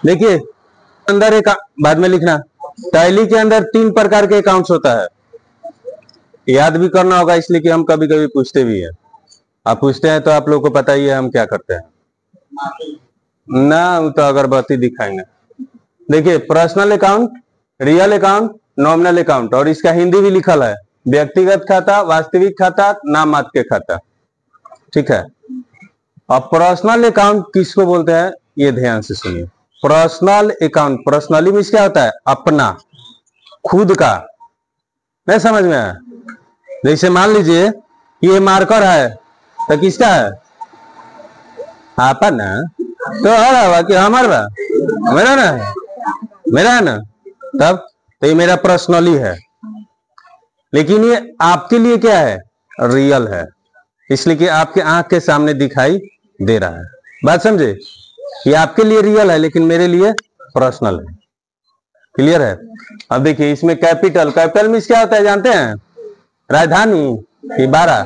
देखिए अंदर एक बाद में लिखना, टैली के अंदर 3 प्रकार के अकाउंट्स होता है, याद भी करना होगा इसलिए कि हम कभी कभी पूछते भी हैं। आप पूछते हैं तो आप लोगों को पता ही है हम क्या करते हैं ना, तो अगरबत्ती दिखाएंगे। देखिए personal account, real account, nominal account, और इसका हिंदी भी लिखल है, व्यक्तिगत खाता, वास्तविक खाता, नाम मात्र के खाता। ठीक है, अब पर्सनल अकाउंट किसको बोलते हैं ये ध्यान से सुनिए। पर्सनल अकाउंट, पर्सनली मीन्स क्या होता है, अपना, खुद का। नहीं समझ में आया? जैसे मान लीजिए ये मार्कर है तो किसका है, आपका ना, तो हरा कि हमारा बा, मेरा ना है, मेरा है ना, तब तो ये मेरा पर्सनली है। लेकिन ये आपके लिए क्या है, रियल है, इसलिए कि आपके आंख के सामने दिखाई दे रहा है। बात समझे? ये आपके लिए रियल है लेकिन मेरे लिए पर्सनल है। क्लियर है? अब देखिए इसमें कैपिटल, कैपिटल मीन्स क्या होता है जानते हैं, राजधानी की 12,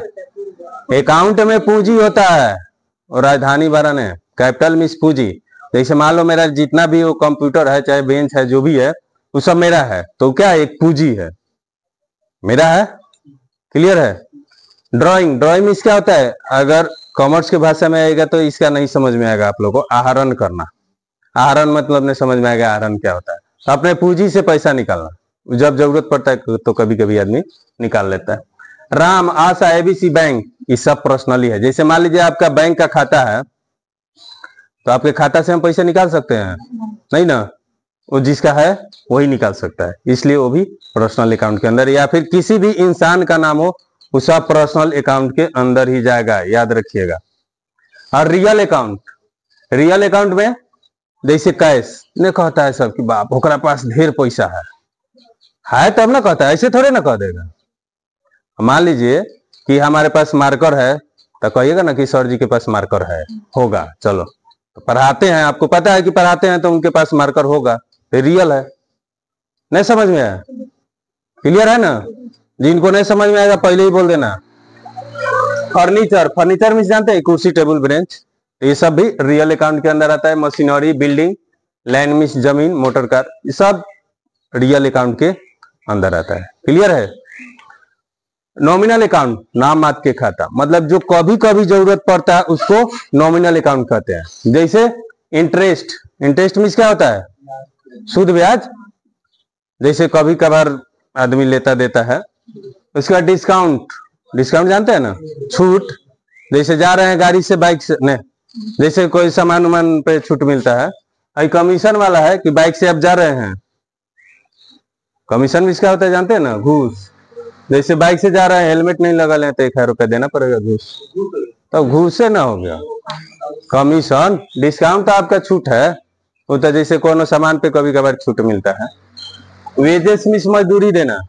अकाउंट में पूंजी होता है और राजधानी 12 ने, कैपिटल मीन्स पूंजी। जैसे मान लो मेरा जितना भी वो कंप्यूटर है चाहे बेंच है जो भी है वो सब मेरा है, तो क्या एक पूंजी है, मेरा है। क्लियर है? ड्राइंग, ड्राइंग मीन्स क्या होता है, अगर कॉमर्स की भाषा में आएगा तो इसका नहीं समझ में आएगा आप लोगों को, आहरण करना। आहरण मतलब नहीं समझ में आएगा आहरण क्या होता है, तो अपने पूंजी से पैसा निकालना, जब जरूरत पड़ता है तो कभी कभी आदमी निकाल लेता है। राम, आशा, एबीसी बैंक, ये सब पर्सनली है। जैसे मान लीजिए आपका बैंक का खाता है तो आपके खाता से हम पैसे निकाल सकते हैं नहीं ना, वो जिसका है वही निकाल सकता है, इसलिए वो भी पर्सनल अकाउंट के अंदर, या फिर किसी भी इंसान का नाम हो वो सब पर्सनल अकाउंट के अंदर ही जाएगा, याद रखिएगा। और रियल अकाउंट, रियल अकाउंट में जैसे कैश ने कहता है सब कि बाप ओकरा पास ढेर पैसा है तब ना कहता है, ऐसे थोड़े ना कह देगा। मान लीजिए कि हमारे पास मार्कर है तो कहिएगा ना कि सर जी के पास मार्कर है, होगा, चलो तो पढ़ाते हैं, आपको पता है कि पढ़ाते हैं तो उनके पास मार्कर होगा, तो रियल है। नहीं समझ में आया? क्लियर है ना? जिनको नहीं समझ में आएगा पहले ही बोल देना। फर्नीचर, फर्नीचर में जानते हैं कुर्सी, टेबल, बेंच, ये सब भी रियल अकाउंट के अंदर आता है। मशीनरी, बिल्डिंग, लैंड मीन्स जमीन, मोटर कार, ये सब रियल अकाउंट के अंदर आता है। क्लियर है? नॉमिनल अकाउंट, नाम मात्र के खाता, मतलब जो कभी कभी जरूरत पड़ता है उसको नॉमिनल अकाउंट कहते हैं। जैसे इंटरेस्ट, इंटरेस्ट मीन्स क्या होता है, सूद ब्याज, जैसे कभी कभार आदमी लेता देता है। उसका डिस्काउंट, डिस्काउंट जानते हैं ना, छूट, जैसे जा रहे हैं गाड़ी से, बाइक से, नहीं, जैसे कोई सामान उमान पे छूट मिलता है। अभी कमीशन वाला है कि बाइक से आप जा रहे हैं, कमीशन भी इसका होता है जानते हैं ना, घूस। जैसे बाइक से जा रहे हैं, हेलमेट नहीं लगा लें तो 1000 रुपया देना पड़ेगा घूस, तो घूस से ना हो गया कमीशन। डिस्काउंट तो आपका छूट है, वो तो जैसे कोनो सामान पे कभी कभार छूट मिलता है। वेजेस मीन्स मजदूरी देना,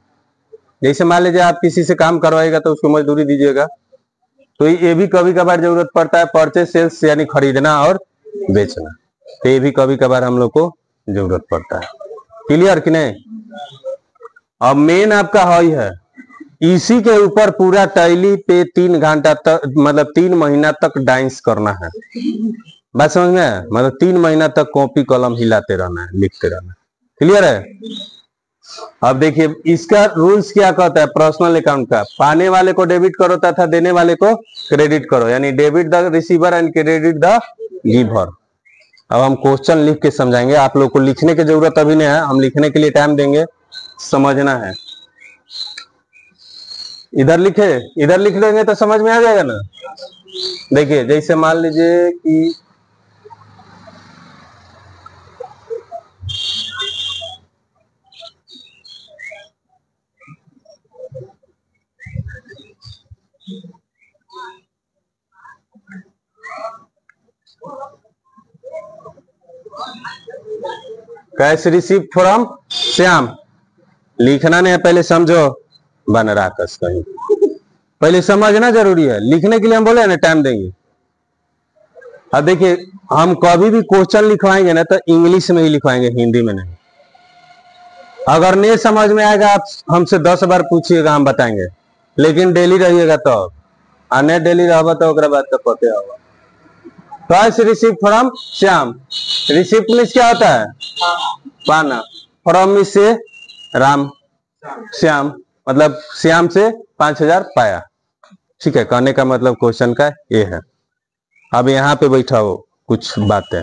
जैसे मान लीजिए आप किसी से काम करवाएगा तो उसको मजदूरी दीजिएगा, तो ये भी कभी कभार जरूरत पड़ता है। परचेस सेल्स यानी खरीदना और बेचना, तो ये भी कभी कभार हम लोग को जरूरत पड़ता है। क्लियर कि नहीं? अब मेन आपका हॉई है, इसी के ऊपर पूरा टैली पे 3 घंटा तक, मतलब 3 महीना तक डांस करना है। बात समझ में है? मतलब 3 महीना तक कॉपी कलम हिलाते रहना है, लिखते रहना है। क्लियर है? अब देखिए इसका रूल्स क्या कहता है पर्सनल अकाउंट का, पाने वाले को डेबिट करो तथा देने वाले को क्रेडिट करो, यानी debit the receiver and credit the giver. अब हम क्वेश्चन लिख के समझाएंगे, आप लोग को लिखने की जरूरत अभी नहीं है, हम लिखने के लिए टाइम देंगे, समझना है। इधर लिखे, इधर लिख लेंगे तो समझ में आ जाएगा ना। देखिए जैसे मान लीजिए कि कैश रिसीव फ्रॉम श्याम, लिखना नहीं है, पहले समझो, बन राकस कहीं, पहले समझना जरूरी है। लिखने के लिए हम बोले ना टाइम देंगे। अब देखिए हम कभी भी क्वेश्चन लिखवाएंगे ना तो इंग्लिश में ही लिखवाएंगे, हिंदी में नहीं। अगर नहीं समझ में आएगा आप हमसे 10 बार पूछिएगा, हम बताएंगे, लेकिन डेली रहिएगा तो, नहीं डेली रहा तो बाद तो पते होगा। Twice receive from Shyam. Receipt means क्या होता है? पाना। फ्रॉम मीन्स से राम, श्याम मतलब श्याम से 5000 पाया। ठीक है, कहने का मतलब क्वेश्चन का ये है। अब यहाँ पे बैठाओ कुछ बातें।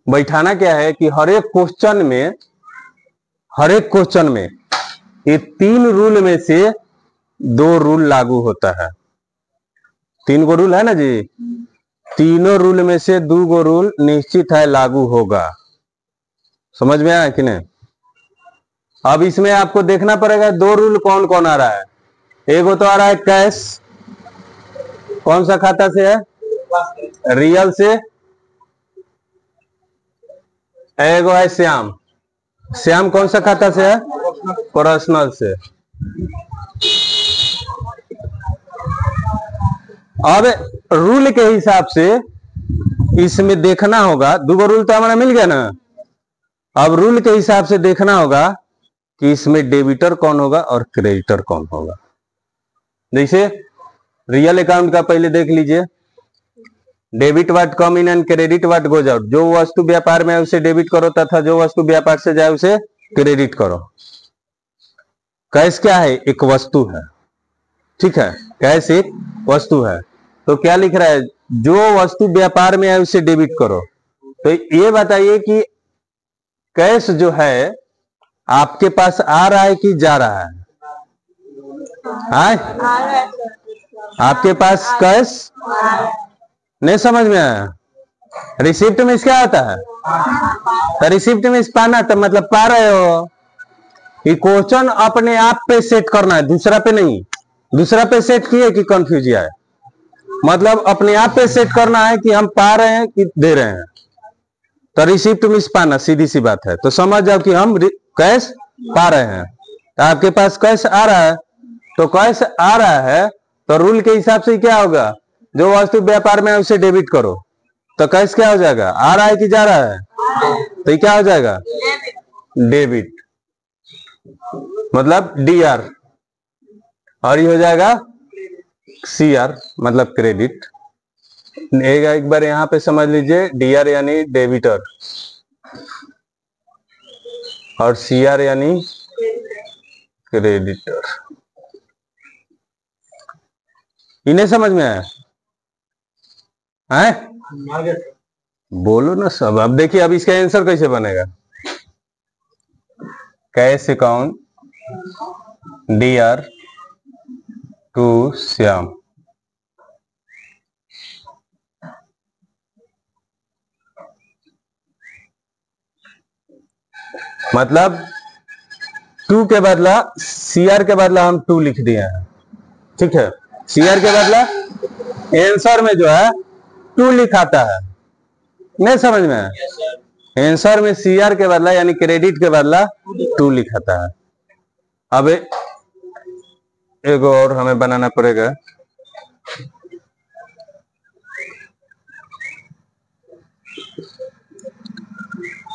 बैठाना क्या है कि हर एक क्वेश्चन में ये 3 रूल में से 2 रूल लागू होता है। 3 गो रूल है ना जी, तीनों रूल में से 2 गो रूल निश्चित है लागू होगा। समझ में आया कि नहीं? अब इसमें आपको देखना पड़ेगा 2 रूल कौन कौन आ रहा है। एक तो आ रहा है कैश, कौन सा खाता से है? रियल से। एक है श्याम, श्याम कौन सा खाता से है? पर्सनल से। अब रूल के हिसाब से इसमें देखना होगा, 2 रूल तो हमारा मिल गया ना। अब रूल के हिसाब से देखना होगा कि इसमें डेबिटर कौन होगा और क्रेडिटर कौन होगा। जैसे रियल अकाउंट का पहले देख लीजिए, debit what come in and credit what goes out. जो वस्तु व्यापार में है उसे डेबिट करो तथा जो वस्तु व्यापार से जाए उसे क्रेडिट करो। कैश क्या है? एक वस्तु है। ठीक है, कैश एक वस्तु है। तो क्या लिख रहा है? जो वस्तु व्यापार में है उसे डेबिट करो। तो ये बताइए कि कैश जो है आपके पास आ रहा है कि जा रहा है? आपके पास कैश नहीं समझ में आया? रिसिप्ट में क्या आता है? तो रिसिप्ट में पाना, तो मतलब पा रहे हो। ये क्वेश्चन अपने आप पे सेट करना है, दूसरा पे नहीं। दूसरा पे सेट किए कि कंफ्यूज आए, मतलब अपने आप पे सेट करना है कि हम पा रहे हैं कि दे रहे हैं। तो रिसिप्ट में पाना, सीधी सी बात है। तो समझ जाओ कि हम कैश पा रहे हैं। तो आपके पास कैश आ रहा है, तो कैश आ रहा है तो रूल के हिसाब से क्या होगा? जो वस्तु व्यापार में है उसे डेबिट करो। तो कैश क्या हो जाएगा? आ रहा है कि जा रहा है? तो ये क्या हो जाएगा? डेबिट, मतलब डीआर, और ये हो जाएगा सीआर मतलब क्रेडिट। एक बार यहां पे समझ लीजिए, डीआर यानी डेबिटर और सीआर यानी क्रेडिटर। इन्हें समझ में आया है? बोलो ना सब। अब देखिए, अब इसका आंसर कैसे बनेगा। Cash account DR to Shyam, मतलब 2 के बदला सीआर के बदला हम 2 लिख दिए हैं। ठीक है, सीआर के बदला आंसर में जो है 2 लिखाता है। नहीं समझ में आया? आंसर में सीआर के बदला यानी क्रेडिट के बदला 2 लिखाता है। अब एक और हमें बनाना पड़ेगा।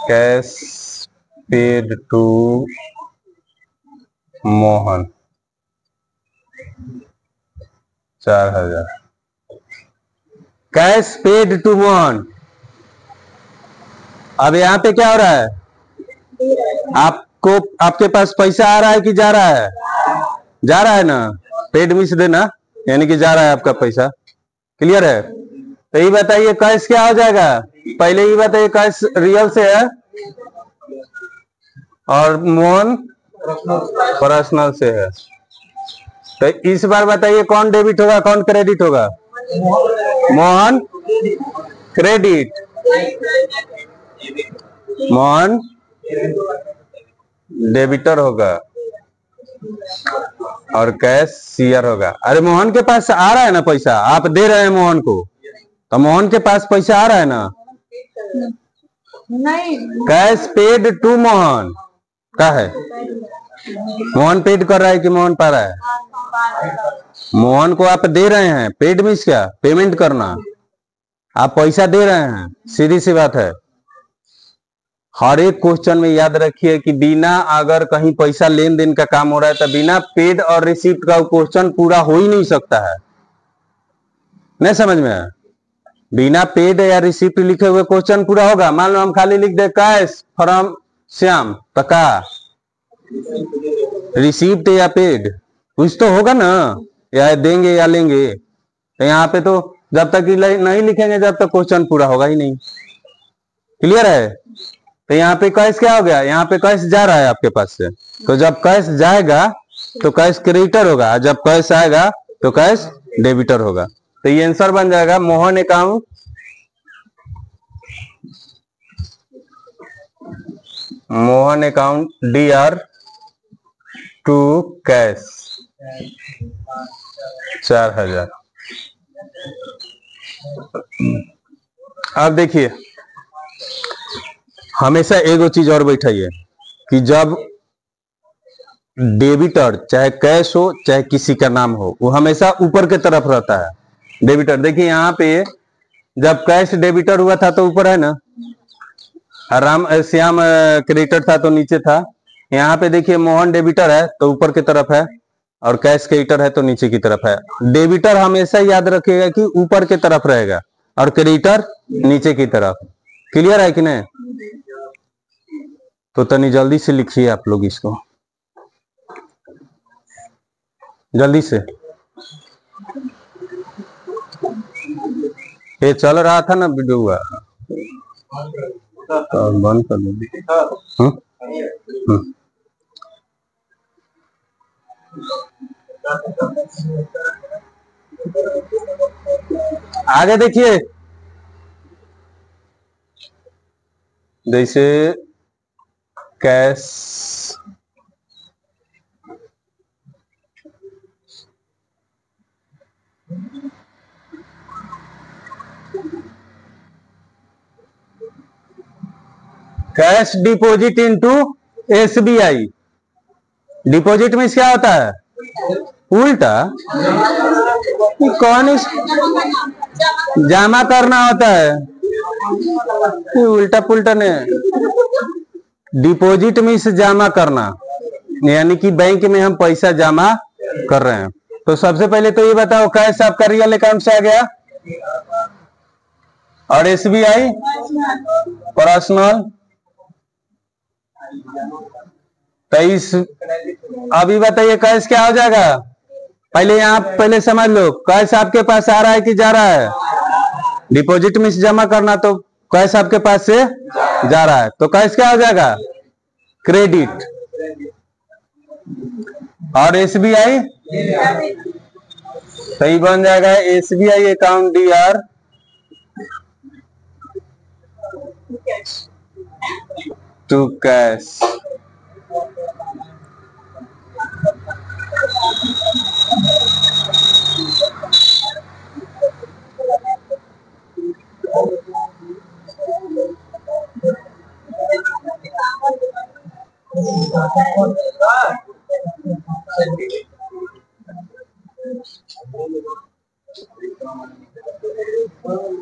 Cash paid to Mohan 4000। Cash paid to Mohan. अब यहाँ पे क्या हो रहा है? आपको आपके पास पैसा आ रहा है कि जा रहा है? जा रहा है ना। पेड मिस देना यानी कि जा रहा है आपका पैसा। क्लियर है? तो ये बताइए कैश क्या हो जाएगा? पहले ये बताइए, कैश रियल से है और मोहन पर्सनल से है। तो इस बार बताइए कौन डेबिट होगा कौन क्रेडिट होगा? मोहन क्रेडिट, मोहन डेबिटर होगा और कैश सीआर होगा। अरे मोहन के पास आ रहा है ना पैसा, आप दे रहे हैं मोहन को, तो मोहन के पास पैसा आ रहा है ना। नहीं, कैश पेड टू मोहन क्या है? मोहन पेड कर रहा है कि मोहन पा रहा है? मोहन को आप दे रहे हैं। पेड मीन्स क्या? पेमेंट करना। आप पैसा दे रहे हैं, सीधी सी बात है। हर एक क्वेश्चन में याद रखिए कि बिना अगर कहीं पैसा लेन देन का काम हो रहा है तो बिना पेड और रिसीप्ट का क्वेश्चन पूरा हो ही नहीं सकता है। नहीं समझ में आया? बिना पेड या रिसिप्ट लिखे हुए क्वेश्चन पूरा होगा। मान लो हम खाली लिख दे कैश फ्रॉम श्याम, तो का रिसिप्ट या पेड कुछ तो होगा ना, या देंगे या लेंगे। तो यहाँ पे तो जब तक नहीं लिखेंगे जब तक क्वेश्चन पूरा होगा ही नहीं। क्लियर है? तो यहाँ पे कैश क्या हो गया, यहाँ पे कैश जा रहा है आपके पास से, तो जब कैश जाएगा तो कैश क्रेडिटर होगा, जब कैश आएगा तो कैश डेबिटर होगा। तो ये आंसर बन जाएगा Mohan account DR to cash 4000। अब देखिए हमेशा एगो चीज और बैठाइए कि जब डेबिटर चाहे कैश हो चाहे किसी का नाम हो, वो हमेशा ऊपर के तरफ रहता है डेबिटर। देखिए यहाँ पे जब कैश डेबिटर हुआ था तो ऊपर है ना, श्याम क्रेडिटर था तो नीचे था। यहाँ पे देखिए मोहन डेबिटर है तो ऊपर की तरफ है, और कैश क्रेडिटर है तो नीचे की तरफ है। डेबिटर हमेशा याद रखिएगा कि ऊपर की तरफ रहेगा और क्रेडिटर नीचे की तरफ। क्लियर है कि नहीं? तो तनी जल्दी से लिखिए आप लोग इसको, जल्दी से। ये चल रहा था ना वीडियो हुआ, तो बंद कर दो। आगे देखिए, जैसे cash cash deposit into SBI। Deposit में क्या होता है? उल्टा कौन जमा करना होता है, उल्टा पुल्टा नहीं। डिपॉजिट में से जमा करना, यानी कि बैंक में हम पैसा जमा कर रहे हैं। तो सबसे पहले तो ये बताओ कैश आपका रियल अकाउंट से आ गया, और SBI पर्सनल। तो इस अभी बताइए कैश क्या हो जाएगा? पहले यहाँ पहले समझ लो, कैश आपके पास आ रहा है कि जा रहा है? डिपॉजिट में से जमा करना, तो कैश आपके पास से जा रहा है, तो कैश क्या हो जाएगा? क्रेडिट। और SBI सही बन जाएगा SBI account DR to cash.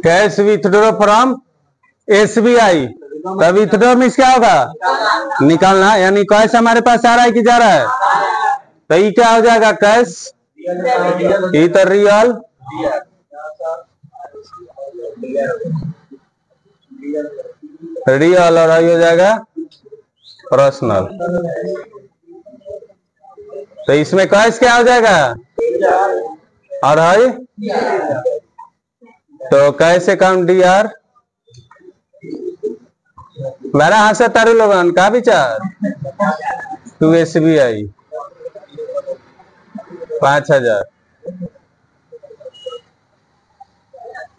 Cash withdraw from SBI। तब विथड्रॉ में क्या होगा? निकालना, यानी कैश हमारे पास आ रहा है कि जा रहा है? तो ये क्या हो जाएगा? कैश इधर रियल और आई हो जाएगा पर्सनल। तो इसमें कैश क्या हो जाएगा? और है तो कैश अकाउंट DR। मेरा हाथ से तारू लोगन का विचार टू SBI 5000।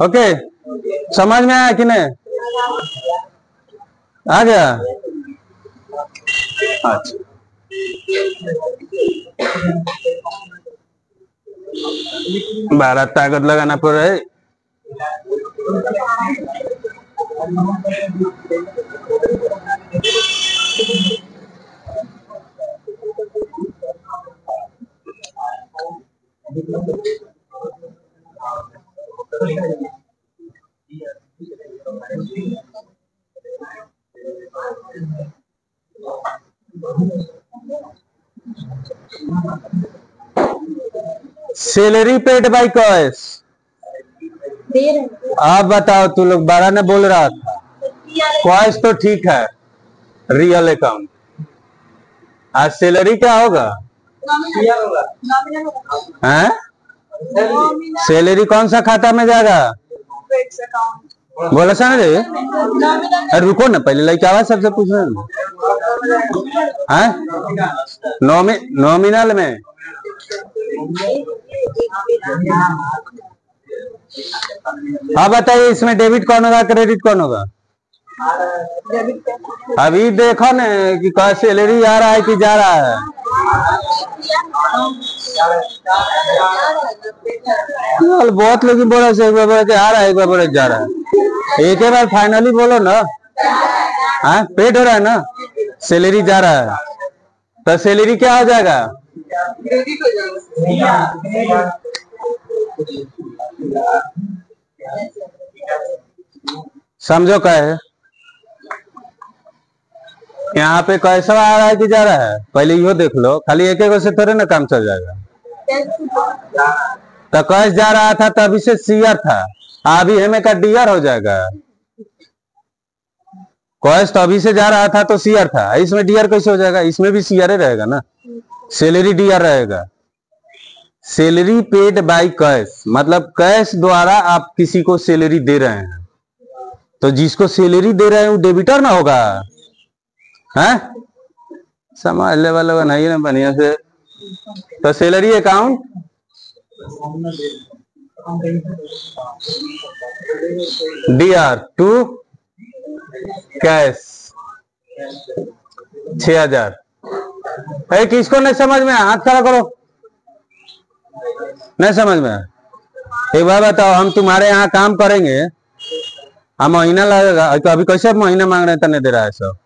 ओके, समझ में आया कि नहीं? आ गया? अच्छा, बारह ताकत लगाना पड़ रहा है। Salary paid by cash. आप बताओ, तू लोग 12 ने बोल रहा था। क्वाइस तो ठीक है, रियल अकाउंट। आज सैलरी क्या होगा? हैं? सैलरी कौन सा खाता में जाएगा? बोला सा रे। अरे रुको ना, पहले लड़का आवाज सबसे पूछ रहे हैं। नॉमिनल में हाँ बताइए, इसमें डेबिट कौन होगा, क्रेडिट कौन होगा? अभी देखो ना कि क्या सैलरी आ रहा है कि जा रहा है। बहुत लोग बोला से, एक बार बोला आ रहा है, एक बार बोला जा रहा है। एक ही बार फाइनली बोलो ना। हाँ, पेड हो रहा है ना, सैलरी जा रहा है, तो सैलरी क्या हो जाएगा? समझो क्या है यहाँ पे, कैसा आ रहा है कि जा रहा है, पहले यो देख लो। खाली एक एक से थोड़े ना काम चल जाएगा। तो कैश जा रहा था तभी से सीआर था, अभी हमें का डीआर हो जाएगा। कैश तो अभी से जा रहा था तो सीआर था, इसमें डीआर कैसे हो जाएगा? इसमें भी सीआर रहेगा ना, सैलरी डीआर रहेगा। सैलरी पेड बाय कैश, मतलब कैश द्वारा आप किसी को सैलरी दे रहे हैं, तो जिसको सैलरी दे रहे हैं वो डेबिटर ना होगा। है समझ लेवल होगा नहीं ना बढ़िया से। तो salary account DR to cash 6000। किसको नहीं समझ में? हाथ खड़ा करो। नहीं समझ में? एक बार बताओ, हम तुम्हारे यहाँ काम करेंगे, हम महीना लगेगा, तो अभी कैसे महीना मांग रहे हैं, तने दे रहा है, सब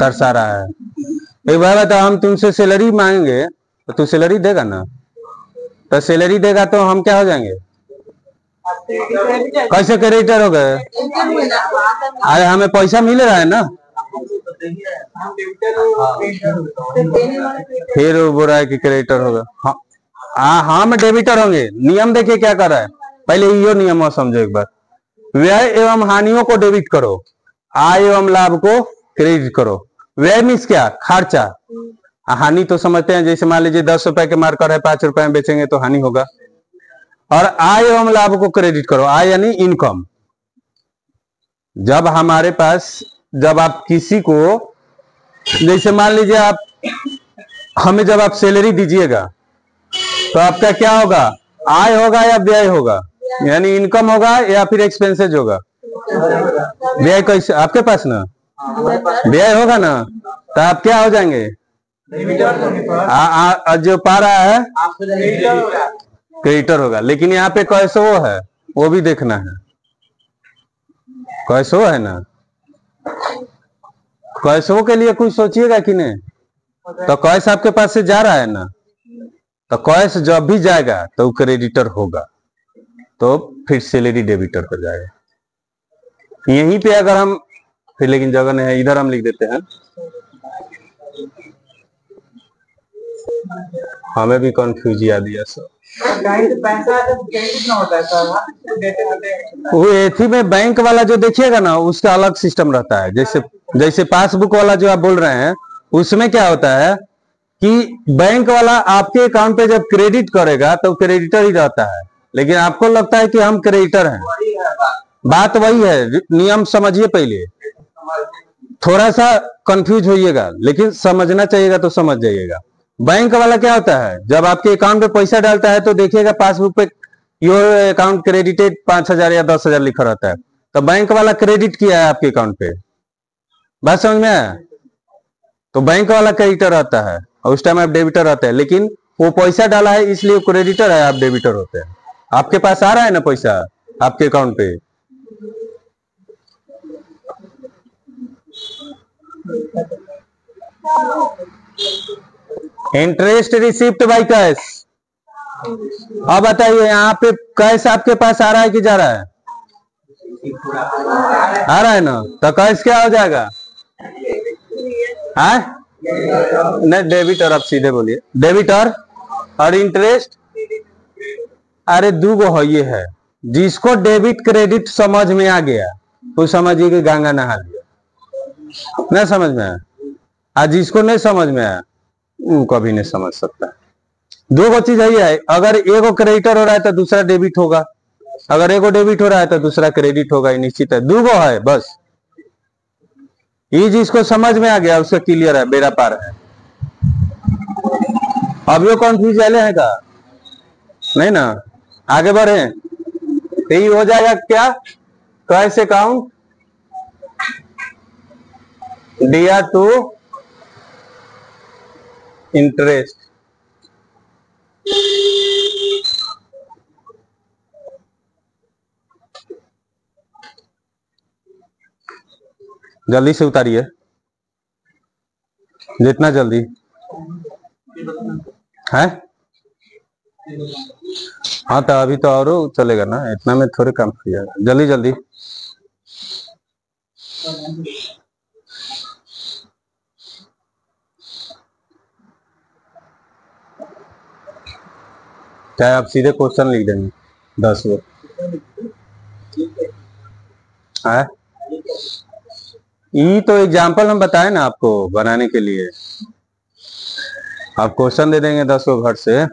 तरसा रहा है। एक बार बताओ, हम तुमसे सैलरी मांगेंगे तो तू सैलरी देगा ना? तो सैलरी देगा तो हम क्या हो जाएंगे? कैसे क्रेडिटर हो गए? अरे हमें पैसा मिल रहा है ना, फिर वो बोल रहा है कि क्रेडिटर होगा। हाँ हम डेबिटर होंगे। नियम देखिए क्या कर रहा है, पहले यो नियम समझो एक बार। व्यय एवं हानियों को डेबिट करो, आय एवं लाभ को क्रेडिट करो। व्यय मीन्स क्या? खर्चा। हानि तो समझते हैं, जैसे मान लीजिए 10 रुपए के मार्कर है, 5 रुपए में बेचेंगे तो हानि होगा। और आय एवं लाभ को क्रेडिट करो, आय यानी इनकम। जब हमारे पास, जब आप किसी को, जैसे मान लीजिए आप हमें, जब आप सैलरी दीजिएगा तो आपका क्या होगा? आय होगा या व्यय होगा? यानी इनकम होगा या फिर एक्सपेंसेज होगा? व्यय कैसे आपके पास ना, व्यय होगा ना, तो आप क्या हो जाएंगे? जो पा रहा है क्रेडिटर होगा। लेकिन यहाँ पे कैसे वो है, वो भी देखना है। कैसे वो है ना, कैसे के लिए कुछ सोचिएगा कि नहीं? तो कैश आपके पास से जा रहा है ना, तो कैश जब भी जाएगा तो क्रेडिटर होगा, तो फिर सैलरी डेबिटर हो जाएगा। यहीं पे अगर हम फिर, लेकिन जगह नहीं है, इधर हम लिख देते हैं। हमें भी कंफ्यूज याद दिया सब। वो एथी में बैंक वाला जो देखिएगा ना, उसका अलग सिस्टम रहता है। जैसे पासबुक वाला जो आप बोल रहे हैं, उसमें क्या होता है कि बैंक वाला आपके अकाउंट पे जब क्रेडिट करेगा तो क्रेडिटर ही रहता है, लेकिन आपको लगता है कि हम क्रेडिटर हैं। बात वही है, नियम समझिए पहले। थोड़ा सा कंफ्यूज होइएगा, लेकिन समझना चाहिएगा तो समझ जाइएगा। बैंक वाला क्या होता है, जब आपके अकाउंट पे पैसा डालता है तो देखिएगा पासबुक पे योर अकाउंट क्रेडिटेड 5000 या 10,000 लिखा रहता है, तो बैंक वाला क्रेडिट किया है आपके अकाउंट पे। बात समझ में आया? तो बैंक वाला क्रेडिटर रहता है और उस टाइम आप डेबिटर रहते हैं, लेकिन वो पैसा डाला है इसलिए क्रेडिटर है, आप डेबिटर होते हैं। आपके पास आ रहा है ना पैसा आपके अकाउंट पे, इंटरेस्ट रिसिप्ट बाय कैश। अब बताइए, यहाँ पे कैश आपके पास आ रहा है कि जा रहा है? आ रहा है ना, तो कैश क्या हो जाएगा? नहीं, डेबिटर। आप सीधे बोलिए, डेबिटर और इंटरेस्ट। अरे दो गो है, ये है जिसको डेबिट क्रेडिट समझ में आ गया वो समझिए कि गंगा नहा लिया, नहीं समझ में आया। आज जिसको नहीं समझ में आया वो कभी नहीं समझ सकता। दो चीज है, अगर एगो क्रेडिटर हो रहा है तो दूसरा डेबिट होगा, अगर एगो डेबिट हो रहा है तो दूसरा क्रेडिट होगा, ये निश्चित है। दो है बस, ये जिसको समझ में आ गया उसका क्लियर है, बेड़ा पार है। अब ये कॉन्फ्यूज वाले हैं का नहीं ना, आगे बढ़े तो ये हो जाएगा क्या, कैश अकाउंट दिया टू इंटरेस्ट। जल्दी से उतारिए, जितना जल्दी है। हाँ तो अभी तो और चलेगा ना, इतना में थोड़े काम हो जाएगा, जल्दी जल्दी। चाहे आप सीधे क्वेश्चन लिख देंगे 10 गो है। ये तो एग्जाम्पल हम बताए ना आपको बनाने के लिए, आप क्वेश्चन दे देंगे 10 गो घर से।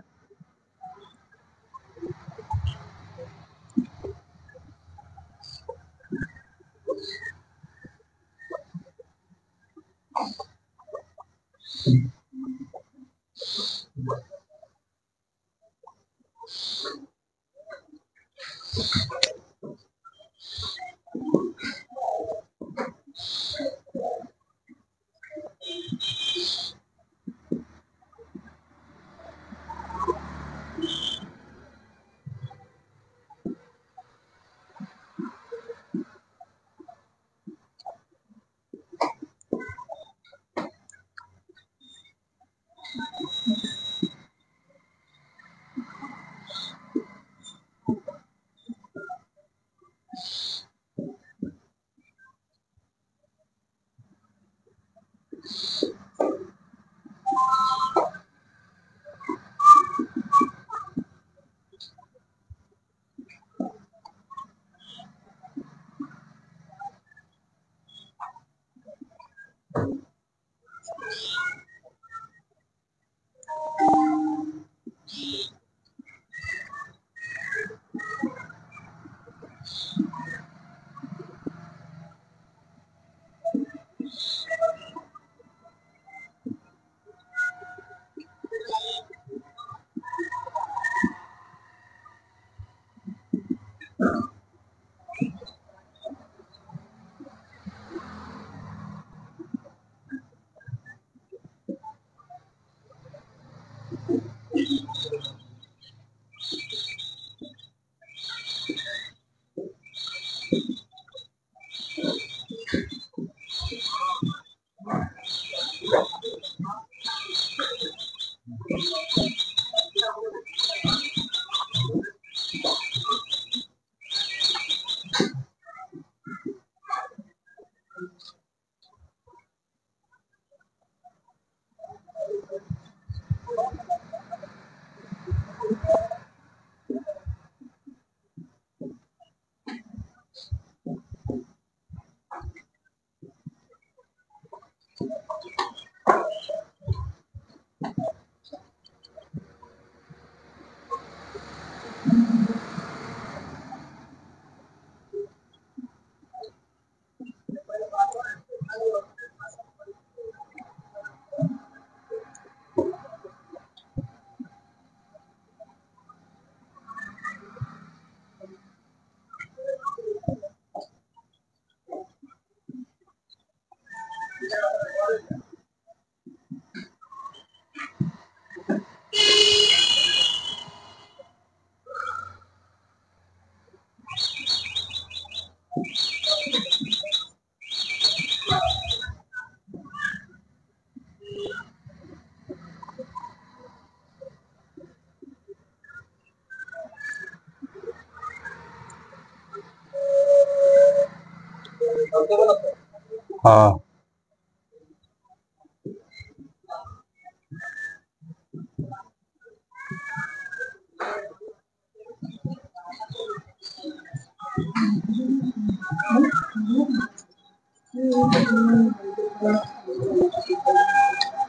हाँ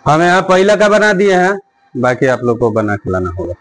हम यहाँ पहला का बना दिए हैं, बाकी आप लोग को बना के लाना होगा।